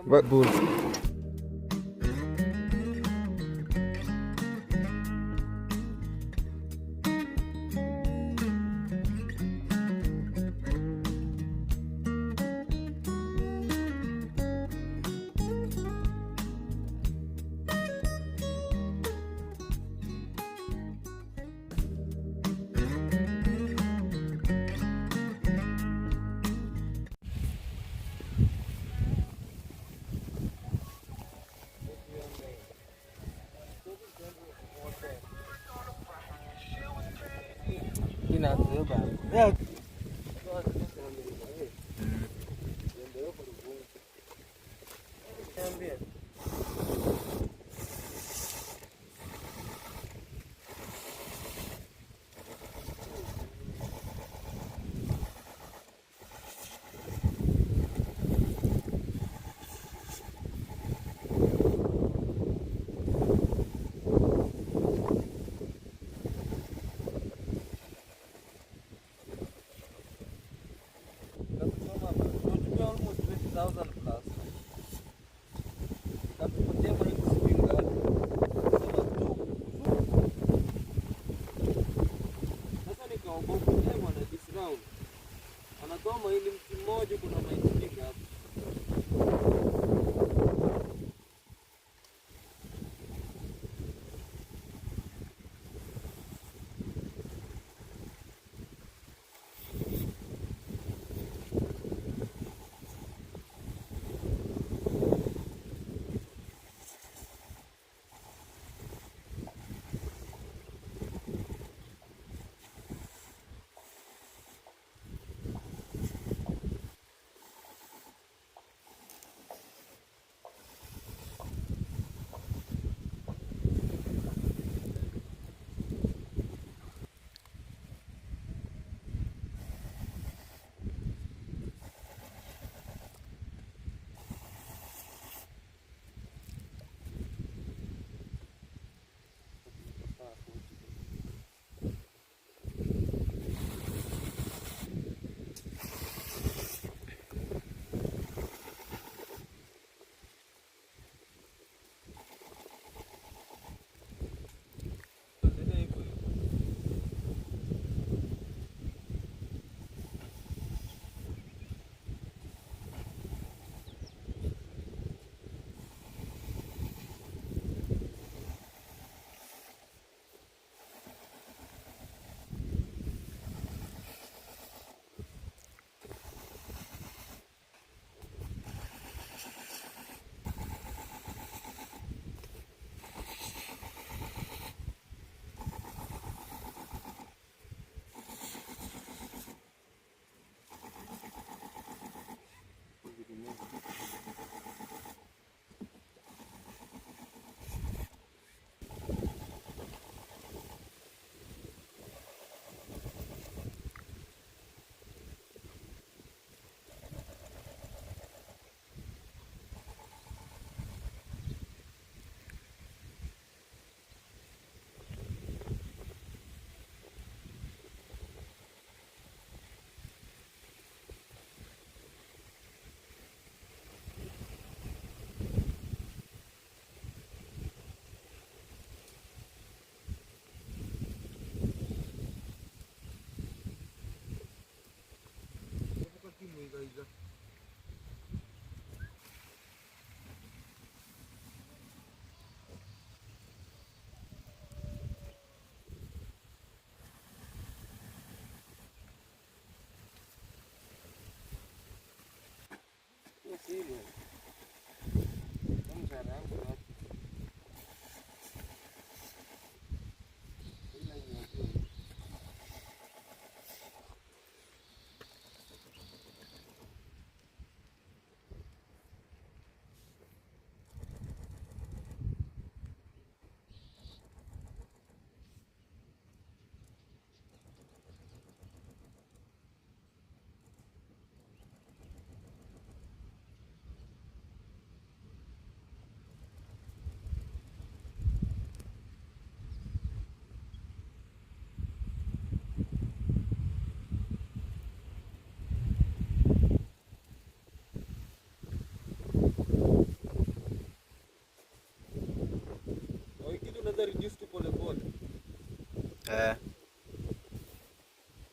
Bull. Yeah. Almost 20,000 plus. Kapitia mali kuspinga. Sasa nikaogopa leo na this round. Anatoa mahindi mti mmoja kuna mahindi hapa.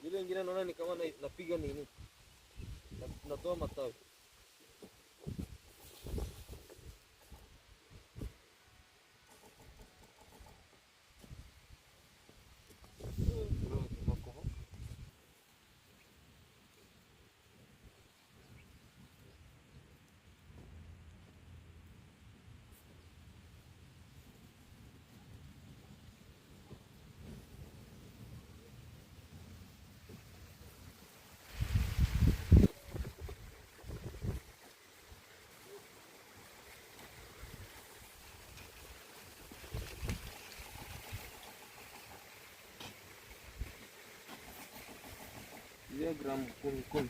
Ile ingine naona ni kama napiga nini? Natoa matawi. Diagram kumi.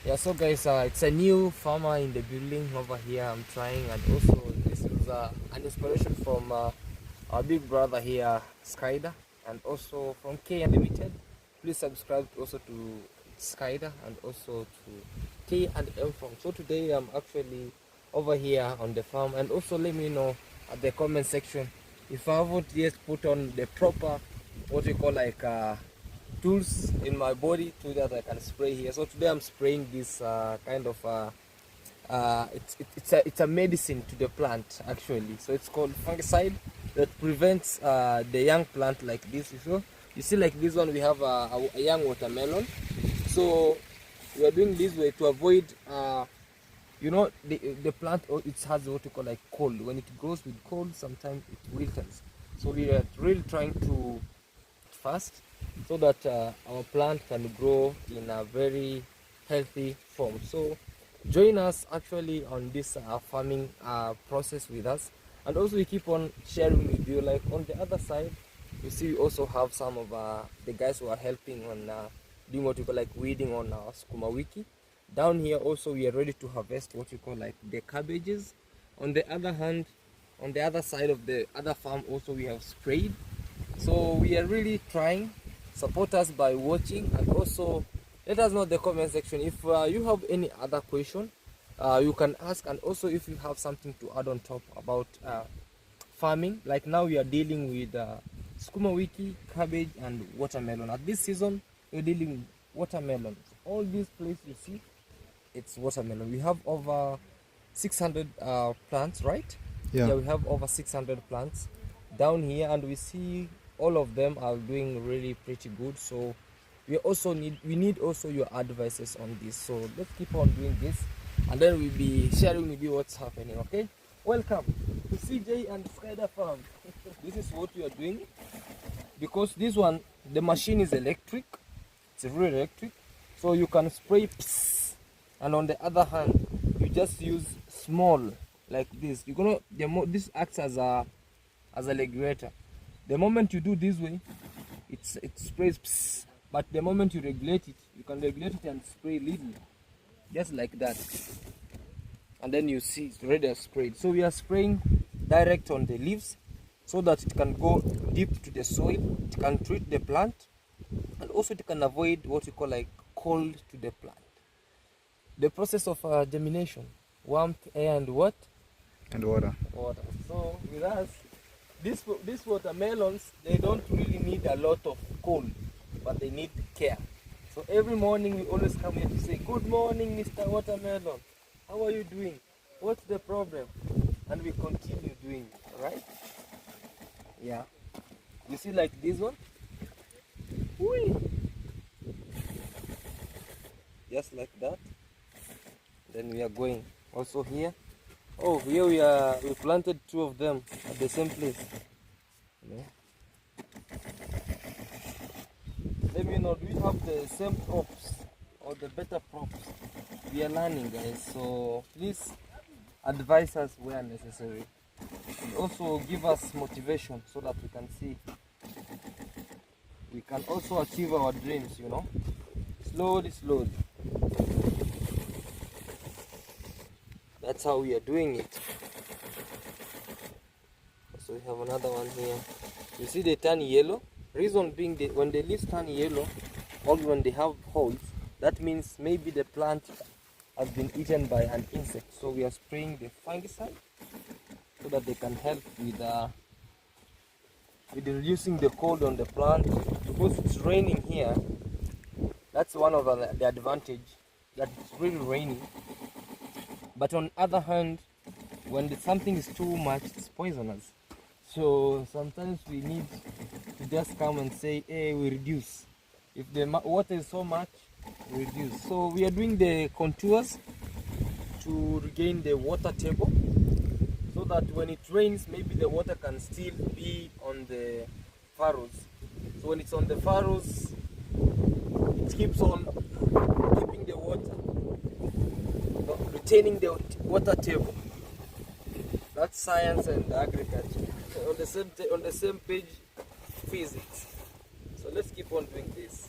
Yeah, so guys, it's a new farmer in the building over here. I'm trying, and also this is an inspiration from our big brother here, Skyder, and also from K Unlimited. Please subscribe also to Skyder and also to K and M Farm. So today I'm actually over here on the farm, and also let me know at the comment section if I haven't yet put on the proper what we call like tools in my body so that I can spray here. So today I'm spraying this kind of it's a medicine to the plant actually. So it's called fungicide that prevents the young plant like this. You see like this one we have a young watermelon. So we are doing this way to avoid you know the plant, it has what you call like cold. When it grows with cold, sometimes it wilts. So we are really trying to fast so that our plant can grow in a very healthy form. So join us actually on this farming process with us, and also we keep on sharing with you. Like on the other side you see we also have some of the guys who are helping on doing what we call like weeding on our sukuma wiki. Down here also we are ready to harvest what we call like the cabbages. On the other hand, on the other side of the other farm also we have sprayed. So we are really trying. Support us by watching, and also let us know in the comment section if you have any other question you can ask, and also if you have something to add on top about farming. Like now we are dealing with sukuma wiki, cabbage and watermelon. At this season we're dealing with watermelon. All these places you see, it's watermelon. We have over 600 plants, right? Yeah, we have over 600 plants down here, and we see all of them are doing really pretty good. So we need also your advices on this. So let's keep on doing this, and then we'll be sharing with you what's happening. Okay, welcome to CJ and Skyder Farm. This is what we are doing, because this one, the machine is electric. It's really electric, so you can spray pss, and on the other hand you just use small like this. You're gonna this acts as a regulator. The moment you do this way, it sprays pss, but the moment you regulate it, you can regulate it and spray little, just like that, and then you see it's already sprayed. So we are spraying direct on the leaves so that it can go deep to the soil, it can treat the plant, and also it can avoid what we call like cold to the plant. The process of germination, warmth, air and what? And water. Water. So with us, these watermelons, they don't really need a lot of cold, but they need care. So every morning we always come here to say, good morning, Mr. Watermelon. How are you doing? What's the problem? And we continue doing it, right? Yeah. You see like this one? Whee! Just like that. Then we are going also here. Oh, here we planted two of them at the same place. Yeah. Let me know, do we have the same props or the better props? We are learning, guys, so please advise us where necessary, and also give us motivation so that we can see we can also achieve our dreams, you know, slowly. That's how we are doing it. So we have another one here. You see they turn yellow. Reason being, when the leaves turn yellow or when they have holes, that means maybe the plant has been eaten by an insect. So we are spraying the fungicide so that they can help with reducing the cold on the plant. Because it's raining here, that's one of the advantage, that it's really raining. But on the other hand, when something is too much, it's poisonous. So sometimes we need to just come and say, hey, we reduce. If the water is so much, we reduce. So we are doing the contours to regain the water table, so that when it rains, maybe the water can still be on the furrows. So when it's on the furrows, it keeps on keeping the water, retaining the water table. That's science and agriculture. On the same page, physics. So let's keep on doing this.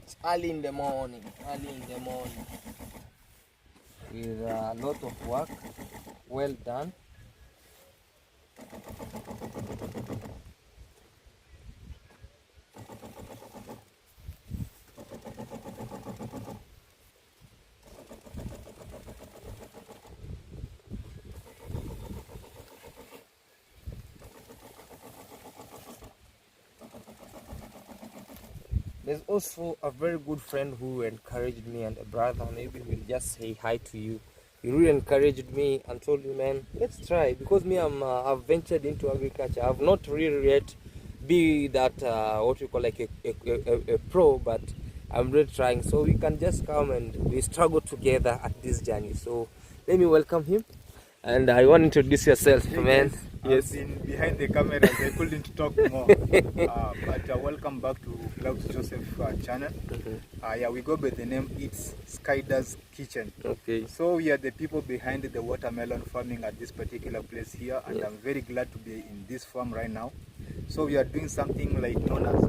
It's early in the morning, with a lot of work, well done. There's also a very good friend who encouraged me, and a brother, maybe will just say hi to you. He really encouraged me and told me, man, let's try. Because me, I've ventured into agriculture. I've not really yet be that, what you call like a pro, but I'm really trying. So we can just come and we struggle together at this journey. So let me welcome him. And I want to introduce yourself, hey man. Guys, yes. I've been behind the camera, I couldn't talk more. But welcome back to Claude Joseph channel. Yeah, we go by the name It's Skydar's Kitchen. Okay. So we are the people behind the watermelon farming at this particular place here, and yes. I'm very glad to be in this farm right now. So we are doing something like known as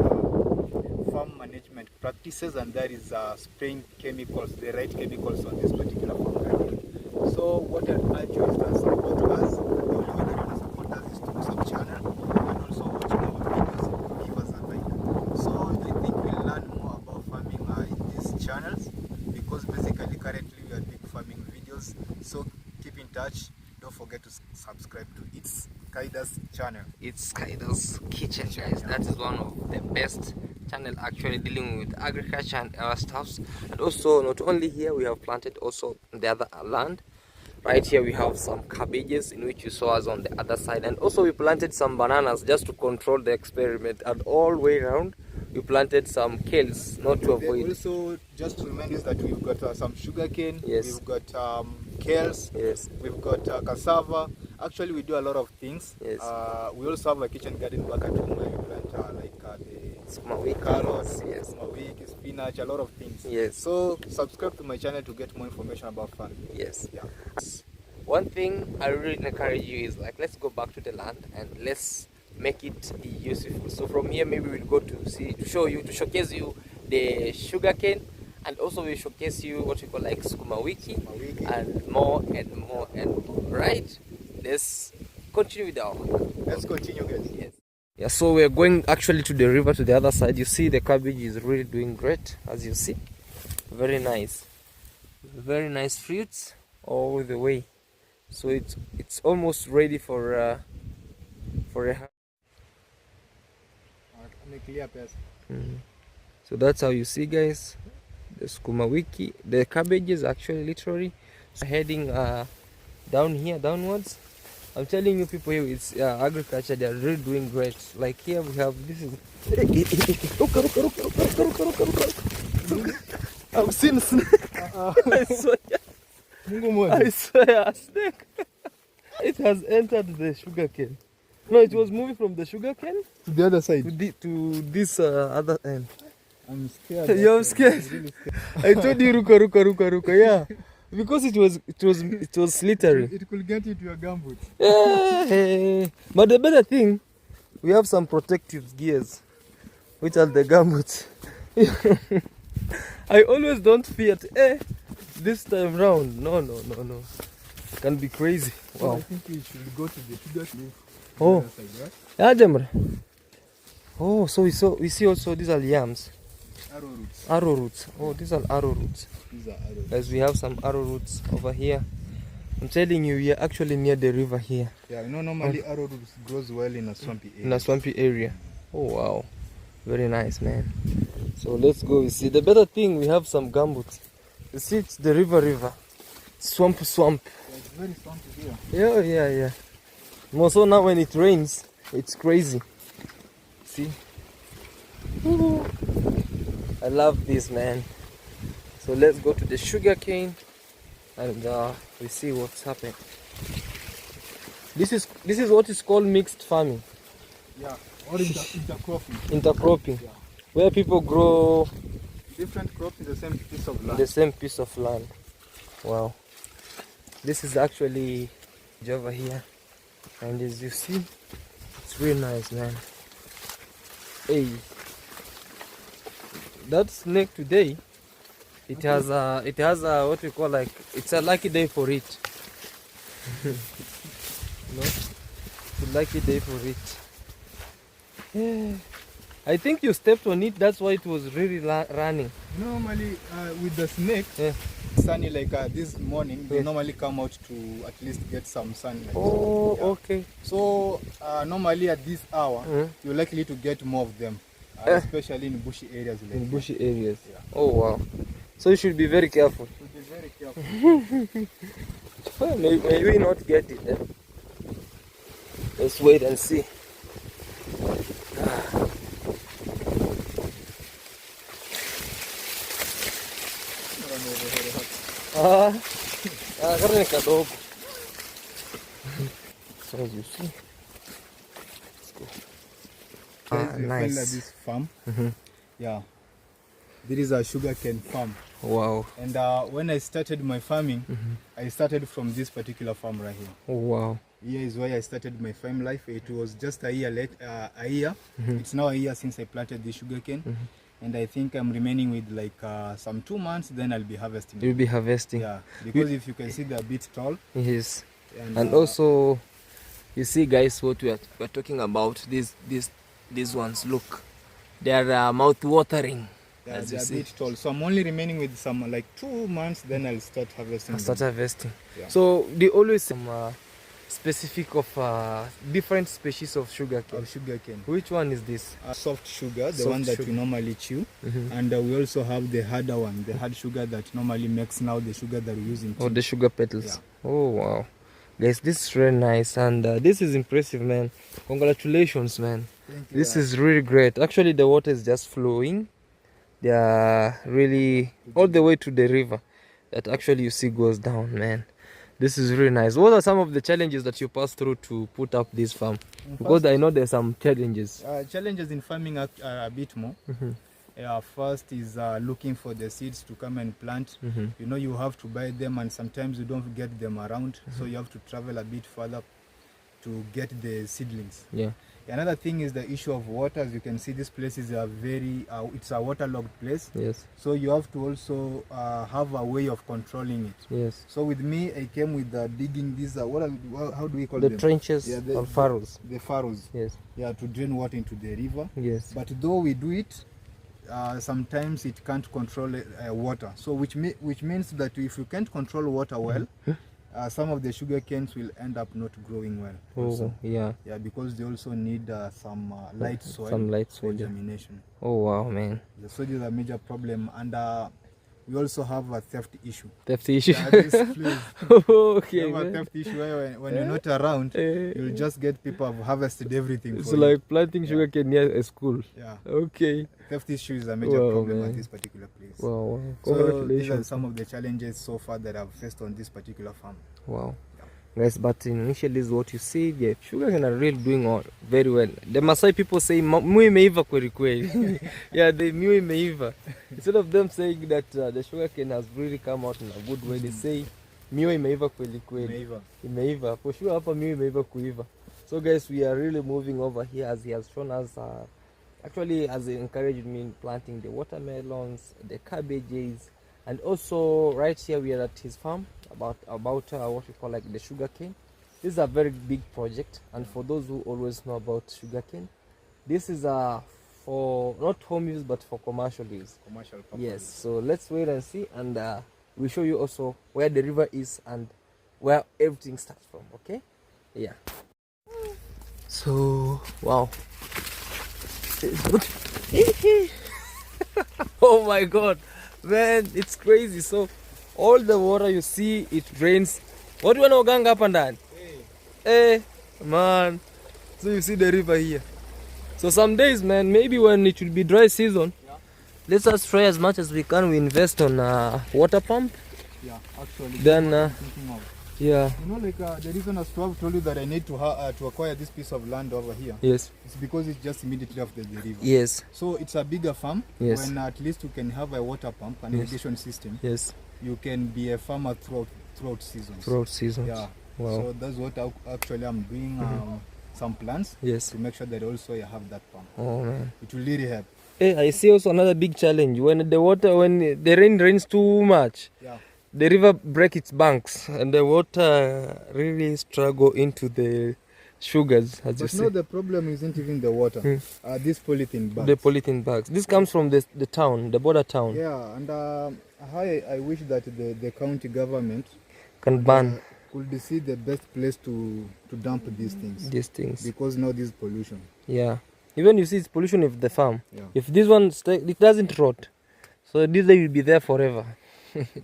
farm management practices, and that is spraying chemicals, the right chemicals on this particular farm right here. So what I urge you is to support us. The only way that you can support us is to sub channel and also watching our videos, give us a like. So I think we'll learn more about farming in these channels, because basically currently we are doing farming videos. So keep in touch. Don't forget to subscribe to It's Skydar's channel. It's Skydar's Kitchen, guys. That is one of the best channel actually dealing with agriculture and our stuffs. And also, not only here, we have planted also on the other land. Right here we have some cabbages, in which you saw us on the other side, and also we planted some bananas just to control the experiment, and all the way around we planted some kales, not to avoid. Also, just to remind us that we've got some sugarcane, yes. We've got kales, yes. We've got cassava. Actually, we do a lot of things. Yes. We also have a kitchen garden back at home where we plant like the carrots, yes. spinach, a lot of things. Yes. So subscribe to my channel to get more information about farming. Yes. Yeah. One thing I really encourage you is, like, let's go back to the land and let's make it useful. So from here, maybe we'll go to showcase you the sugarcane, and also we showcase you what we call like sukuma wiki, and more and more and more. Right? Let's continue with our work. Let's continue, guys. Yes. Yeah, so we're going actually to the river, to the other side. You see the cabbage is really doing great, as you see. Very nice. Very nice fruits all the way. So it's almost ready for a So that's how you see, guys, the sukuma wiki, the cabbages actually literally heading down here, downwards. I'm telling you, people here, it's agriculture, they are really doing great. Like here we have, this is I've seen a snake. I swear a snake. It has entered the sugarcane. No, it was moving from the sugarcane to the other side, to this other end. I'm scared. You're scared. Really scared. I told you, ruka. Yeah, because it was slippery. It could get you to your gumboots. Yeah. But the better thing, we have some protective gears, which are the gumboots. I always don't fear this time round. No. It can be crazy. Wow. I think we should go to the sugar leaf. Oh. Side, right? Yeah, Jamra. Oh, so we see also these are yams. arrow roots. Arrow roots. Oh, these are arrow roots. These are arrow roots. Guys, we have some arrow roots over here. I'm telling you, we are actually near the river here. Yeah, you know, normally arrow roots grows well in a swampy area. In a swampy area. Oh wow, very nice, man. So let's go. You see, the better thing, we have some gumboots. You see, it's the river, swamp. Yeah, it's very swampy here. Yeah. More so now when it rains, it's crazy. See? Ooh. I love this, man. So let's go to the sugar cane and we see what's happening. This is what is called mixed farming. Yeah, or intercropping. Intercropping. Yeah. Where people grow Different crops in the same piece of land. the same piece of land. Wow. This is actually Java here. And as you see, it's really nice, man. Hey, that snake today, it has a what we call, like, it's a lucky day for it. No, it's a lucky day for it. Yeah. I think you stepped on it, that's why it was really running. Normally, with the snake, Yeah. sunny like this morning, they normally come out to at least get some sunlight. Oh, Yeah. okay. So normally at this hour, you're likely to get more of them, especially in bushy areas. Like In bushy areas. Yeah. Oh wow. So you should be very careful. So be very careful. Well, may we not get it then. Let's wait and see. Karena ni kadogo. So as you see. Let's go. Guys, we find Nice. this farm. Yeah, this is a sugarcane farm. Wow. And when I started my farming, I started from this particular farm right here. Oh, wow. Here is where I started my farm life. It was just a year late. It's now a year since I planted the sugarcane, and I think I'm remaining with like some 2 months. Then I'll be harvesting. You'll be harvesting. Yeah, because if you can see, they're a bit tall. Yes. And, And also, you see, guys, what we're talking about. These ones, look, they are mouth-watering. yeah, As you they're a see. bit tall. So I'm only remaining with some like 2 months. Then I'll start harvesting. I'll start them. harvesting. Yeah. So they always some specific of different species of sugarcane. Of sugarcane. Which one is this? Soft sugar, the Soft one that sugar. we normally chew, and we also have the harder one, the hard sugar that normally makes now the sugar that we use in tea. Oh, the sugar petals. Yeah. Oh wow, guys, this is really nice, and this is impressive, man. Congratulations, man. Thank you. This is really great. Actually, the water is just flowing. They are really all the way to the river that actually you see goes down, man. This is really nice. What are some of the challenges that you pass through to put up this farm? Because I know there's some challenges. Challenges in farming are a bit more. First is looking for the seeds to come and plant. You know, you have to buy them, and sometimes you don't get them around, so you have to travel a bit further to get the seedlings. Yeah. Another thing is the issue of water. As you can see, this place is a very it's a waterlogged place. Yes. So you have to also have a way of controlling it. Yes. So with me, I came with digging these. How do we call The them? trenches Yeah, or furrows. The furrows. Yes. Yeah, to drain water into the river. Yes. But though we do it, sometimes it can't control water. So which means that if you can't control water well, some of the sugar canes will end up not growing well. Oh, Also. yeah. Yeah, because they also need some light soil. Some light for soil. germination. Oh wow, man. The soil is a major problem, and we also have a theft issue. Theft issue. Yeah, this place. Okay, We have a man. theft issue where when you're not around, you'll just get people have harvested everything. It's for you. like planting sugarcane near a school. Yeah, Okay. theft issue is a major Wow, problem man. at this particular place. Wow, wow. So these are Congratulations. some of the challenges so far that I've faced on this particular farm. Wow. Guys, but initially is what you see, the sugarcane are really doing all very well. The Maasai people say mui imeiva kweli kweli. Yeah, the mui imeiva. Instead of them saying that the sugarcane has really come out in a good way, they say mui imeiva kweli kweli. Imeiva. Imeiva. For sure hapa mui imeiva kuiva. So guys, we are really moving over here as he has shown us actually has encouraged me in planting the watermelons, the cabbages, and also right here we are at his farm about what we call like the sugarcane. This is a very big project, and for those who always know about sugarcane, this is a for not home use but for commercial use. Commercial purpose. Yes, so let's wait and see, and we'll show you also where the river is and where everything starts from. Okay, yeah. So wow, oh my god, man, it's crazy. So all the water you see, it drains. What do you know, gang up and down? Hey, man. So you see the river here. So some days, man, maybe when it will be dry season, let's just try as much as we can. We invest on a water pump. Yeah, actually. Then, thinking of. yeah. You know, like the reason as to have told you that I need to acquire this piece of land over here. Yes. It's because it's just immediately after the river. Yes. So it's a bigger farm. Yes. When at least you can have a water pump and irrigation system. Yes. You can be a farmer throughout seasons. Throughout seasons. Yeah. Wow. So that's what actually I'm doing. Some plans. Yes. To make sure that also you have that pump. Oh man. It will really help. Hey, I see also another big challenge when the rain rains too much. Yeah. The river breaks its banks and the water really struggle into the sugars, as you But see. no, the problem isn't even the water. These polythene bags. The polythene bags. This comes from the town, the border town. Yeah, and I wish that the county government Can ban could see the best place to dump these things. Because now this pollution. Yeah. Even you see it's pollution of the farm. Yeah. If this one it doesn't rot. So this will be there forever.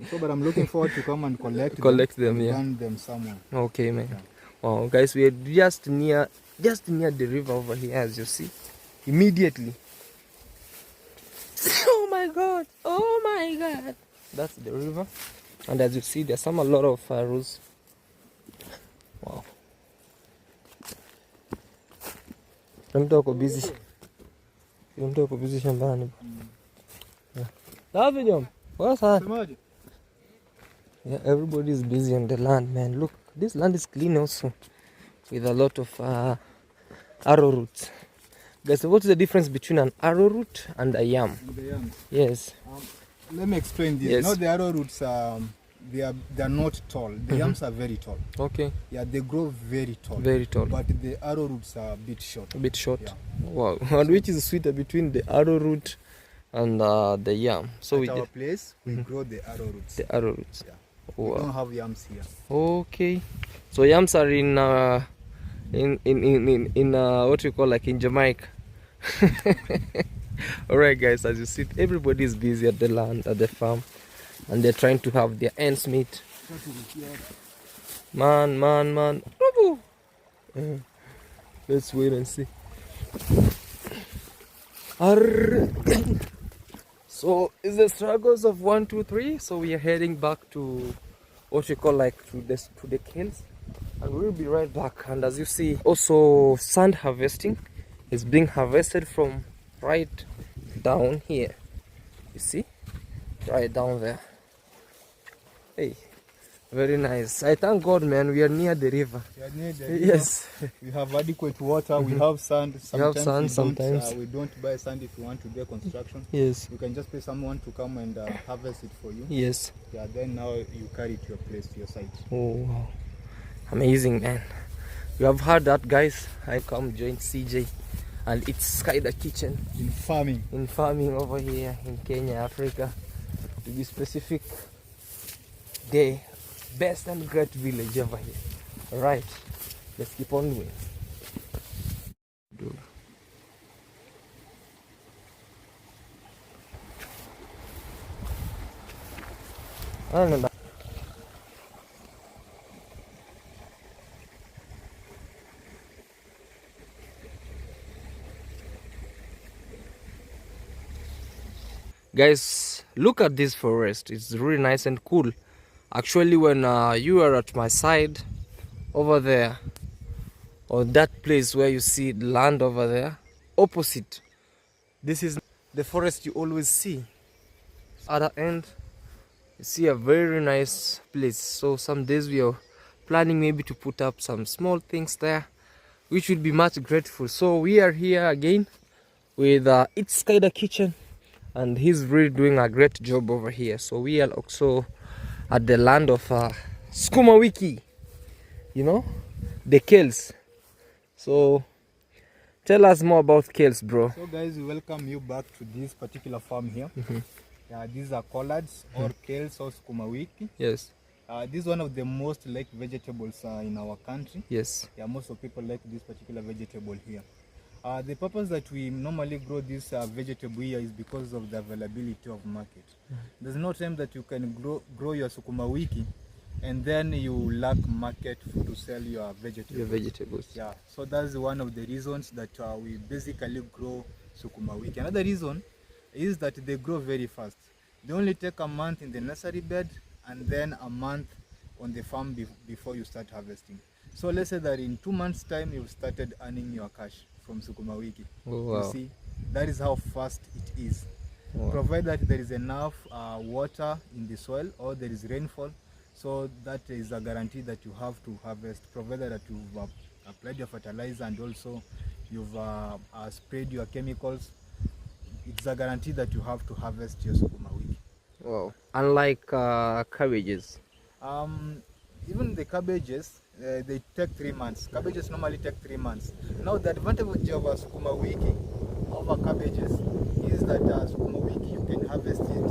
So, but I'm looking forward to come and collect them, yeah. Burn them somewhere. Okay, man. Yeah. Wow, guys, we are just near the river over here, as you see. Immediately. Oh my god! Oh my god! That's the river, and as you see, there's a lot of rows. Wow. Mtu busy. Mtu ako busy shambani. David, John. What's that? Yeah, everybody is busy on the land, man. Look, this land is clean also, with a lot of arrowroot. Guys, what's the difference between an arrowroot and a yam? The yams. Yes. Let me explain this. Yes. Now the arrowroots they are not tall. The yams are very tall. Okay. Yeah, they grow very tall. Very tall. But the arrowroots are a bit short. A bit short. Yeah. Wow. And which is sweeter between the arrowroot and the yam? So At our place, we grow the arrowroots. The arrowroots. Yeah. Wow. We don't have yams here. Okay. So yams are in what you call like in Jamaica. Alright guys, as you see, everybody is busy at the land, at the farm, and they're trying to have their ends meet. Man. Let's wait and see. So it's the struggles of 1, 2, 3. So we are heading back to what you call like to the kilns, and we'll be right back. And as you see, also sand harvesting is being harvested from right down here. You see, right down there. Hey, very nice. I thank God, man. We are near the river. We are near the river. Yes. We have adequate water. We have sand. Sometimes we don't buy sand if you want to do construction. Yes. You can just pay someone to come and harvest it for you. Yes. Yeah. Then now you carry it to your place, to your site. Oh, wow. Amazing, man. You have heard that, guys. I come join CJ, and it's Sky the Kitchen In farming. over here in Kenya, Africa, to be specific. The best and great village over here. All right, let's keep on moving. I don't know. Guys, look at this forest. It's really nice and cool. Actually, when you are at my side over there, or that place where you see the land over there, opposite, this is the forest you always see. Other end, you see a very nice place. So some days we are planning maybe to put up some small things there, which would be much grateful. So we are here again with It's Sky the Kitchen, and he's really doing a great job over here. So we are also at the land of Skuma Wiki, you know, the Kells. So Tell us more about kales, bro. So guys, we welcome you back to this particular farm here. Yeah, these are collards or kales or sukuma wiki. Yes. This is one of the most liked vegetables in our country. Yes. Yeah, most of people like this particular vegetable here. The purpose that we normally grow this vegetable here is because of the availability of market. There's no time that you can grow your sukuma wiki and then you lack market to sell your vegetables. Your vegetables. Yeah, so that's one of the reasons that we basically grow sukuma wiki. Another reason is that they grow very fast. They only take a month in the nursery bed and then a month on the farm before you start harvesting. So let's say that in 2 months time you've started earning your cash from sukuma wiki. Oh, wow. You see, that is how fast it is. Wow. Provided that there is enough water in the soil or there is rainfall, so that is a guarantee that you have to harvest, provided that you've applied your fertilizer and also you've sprayed your chemicals. It's a guarantee that you have to harvest your sukuma wiki. Wow. Unlike cabbages. Even the cabbages, they take 3 months. Cabbages normally take 3 months. Now the advantage of a sukuma wiki over cabbages is that sukuma wiki you can harvest it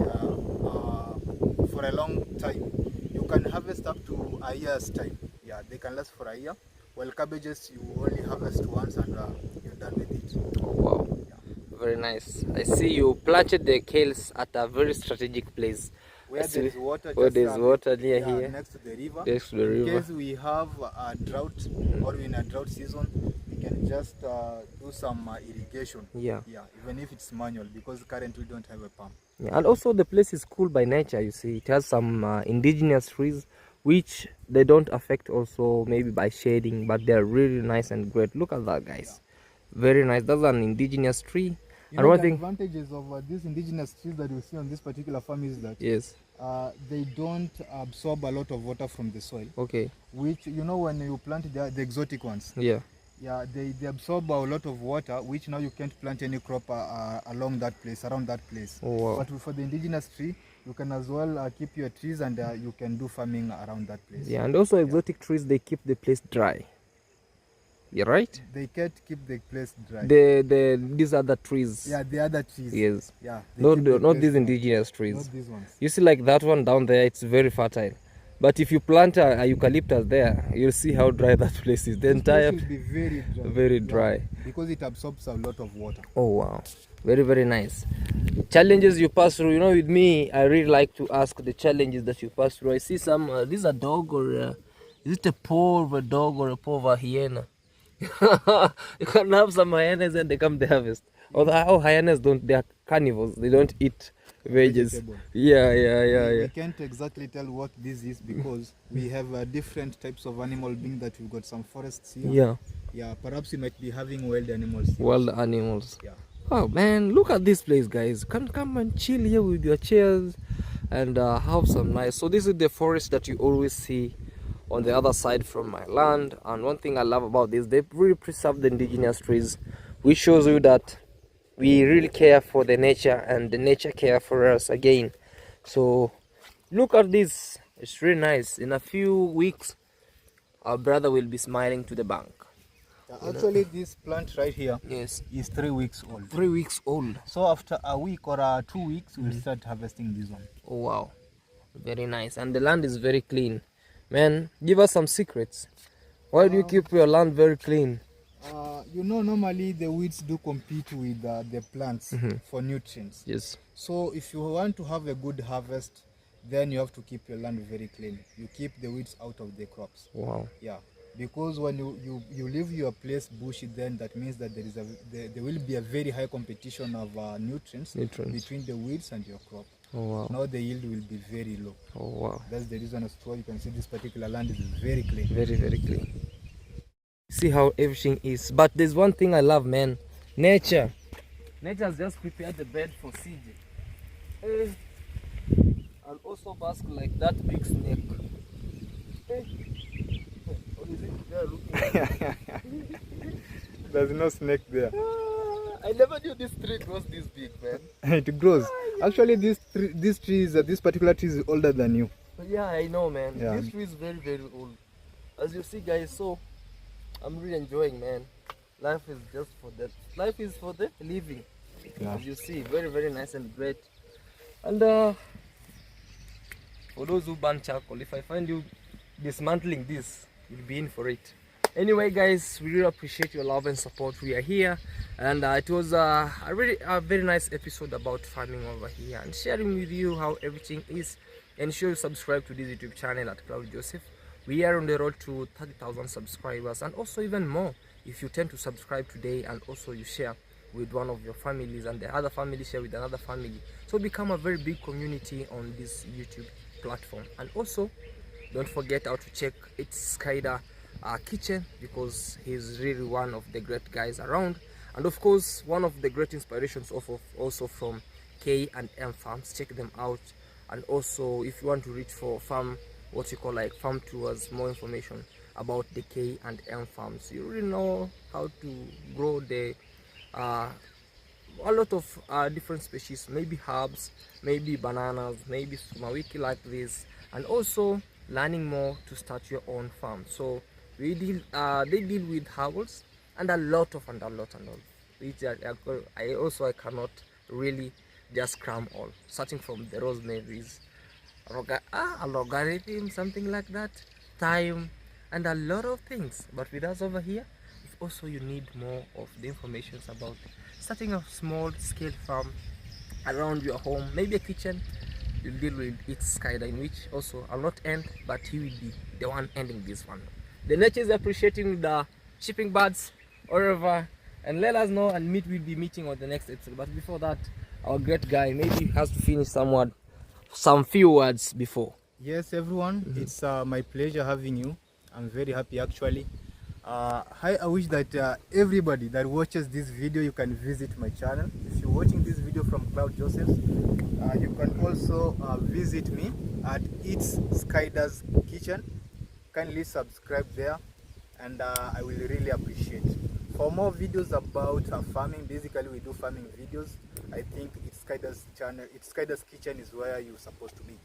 for a long time. You can harvest up to a year's time. Yeah, they can last for a year. While cabbages you only harvest once and you're done with it. Oh, wow. Yeah. Very nice. I see you planted the kales at a very strategic place. Where there is water, where there is water near here, next to the river. Next to the river. In case we have a drought or in a drought season, we can just do some irrigation. Yeah. Yeah, even if it's manual, because currently we don't have a pump. Yeah, and also the place is cool by nature. You see, it has some indigenous trees which they don't affect also maybe by shading, but they're really nice and great. Look at that, guys. Yeah. Very nice. That's an indigenous tree. You know, the advantages of these indigenous trees that you see on this particular farm is that yes, they don't absorb a lot of water from the soil. Okay. Which, you know, when you plant the exotic ones. Yeah. Yeah, they absorb a lot of water, which now you can't plant any crop along that place, around that place. Oh, wow. But for the indigenous tree, you can as well keep your trees and you can do farming around that place. Yeah, and also exotic trees, they keep the place dry. You're right. They can't keep the place dry. These other trees. Yeah, the other trees. Yes. Yeah. Not these indigenous trees. Not these ones. You see, like that one down there, it's very fertile. But if you plant a eucalyptus there, you'll see how dry that place is. The entire place will be very dry. Very dry. Yeah, because it absorbs a lot of water. Oh wow, very very nice. Challenges you pass through. You know, with me, I really like to ask the challenges that you pass through. I see some. This is a dog or is it a paw of a dog or a paw of a hyena? You can have some hyenas and they come to harvest. Although hyenas don't, they are carnivores. They don't eat veggies. Yeah. We can't exactly tell what this is because we have different types of animal, being that we've got some forests here. Yeah. Yeah, perhaps we might be having wild animals here. Wild animals. Yeah. Oh man, look at this place, guys. Come and chill here with your chairs and have some nice. So this is the forest that you always see on the other side from my land. And one thing I love about this, they really preserve the indigenous trees, which shows you that we really care for the nature and the nature care for us again. So look at this, it's really nice. In a few weeks our brother will be smiling to the bank. Actually, this plant right here yes is 3 weeks old. 3 weeks old. So after a week or 2 weeks we'll start harvesting this one. Oh wow, very nice. And the land is very clean. Man, give us some secrets. Why do you keep your land very clean? You know, normally the weeds do compete with the plants for nutrients. Yes. So if you want to have a good harvest, then you have to keep your land very clean. You keep the weeds out of the crops. Wow. Yeah. Because when you leave your place bushy, then that means that there will be a very high competition of nutrients between the weeds and your crop. Oh wow. Now the yield will be very low. Oh wow. That's the reason as to why you can see this particular land is very clean. Very, very clean. See how everything is. But there's one thing I love, man. Nature. Nature has just prepared the bed for CJ. And also bask like that big snake. What is it? They are looking. There's no snake there. I never knew this tree grows this big, man. It grows. Actually, this particular tree is older than you. Yeah, I know, man. Yeah. This tree is very, very old. As you see, guys, so I'm really enjoying, man. Life is just for that. Life is for the living. Yeah. As you see, very, very nice and great. And for those who burn charcoal, if I find you dismantling this, you'll be in for it. Anyway, guys, we really appreciate your love and support. We are here, and it was a very nice episode about farming over here and sharing with you how everything is. And sure you subscribe to this YouTube channel at Claude Joseph. We are on the road to 30,000 subscribers, and also even more if you tend to subscribe today and also you share with one of your families and the other family share with another family. So become a very big community on this YouTube platform. And also don't forget how to check its Skyder kitchen, because he's really one of the great guys around, and of course one of the great inspirations also from K&M Farms. Check them out. And also if you want to reach for farm, what you call like farm tours, more information about the K&M Farms, you really know how to grow the a lot of different species, maybe herbs, maybe bananas, maybe sumawiki like this, and also learning more to start your own farm. So they deal with herbs and a lot, which I cannot really just cram all, starting from the rosemaries, a logarithm, something like that, thyme, and a lot of things. But with us over here, if also you need more of the information about starting a small scale farm around your home, maybe a kitchen, you'll deal with its Skyder, in which also I'll not end, but he will be the one ending this one. The nature is appreciating the shipping birds wherever, and let us know, and we'll be meeting on the next episode. But before that, our great guy maybe has to finish some few words before. Yes, everyone, it's my pleasure having you. I'm very happy actually. I wish that everybody that watches this video, you can visit my channel. If you're watching this video from Claude Joseph, you can also visit me at It's Skyder's Kitchen. Kindly subscribe there, and I will really appreciate. For more videos about farming, basically we do farming videos. I think It's Skyder's channel, It's Skyder's Kitchen is where you're supposed to be.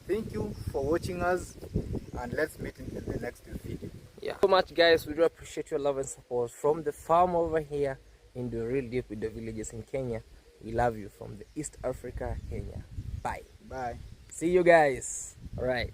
Thank you for watching us, and let's meet in the next video. Yeah, so much guys, we do appreciate your love and support from the farm over here in the real deep with the villages in Kenya. We love you from the East Africa, Kenya. Bye. Bye. See you guys. All right.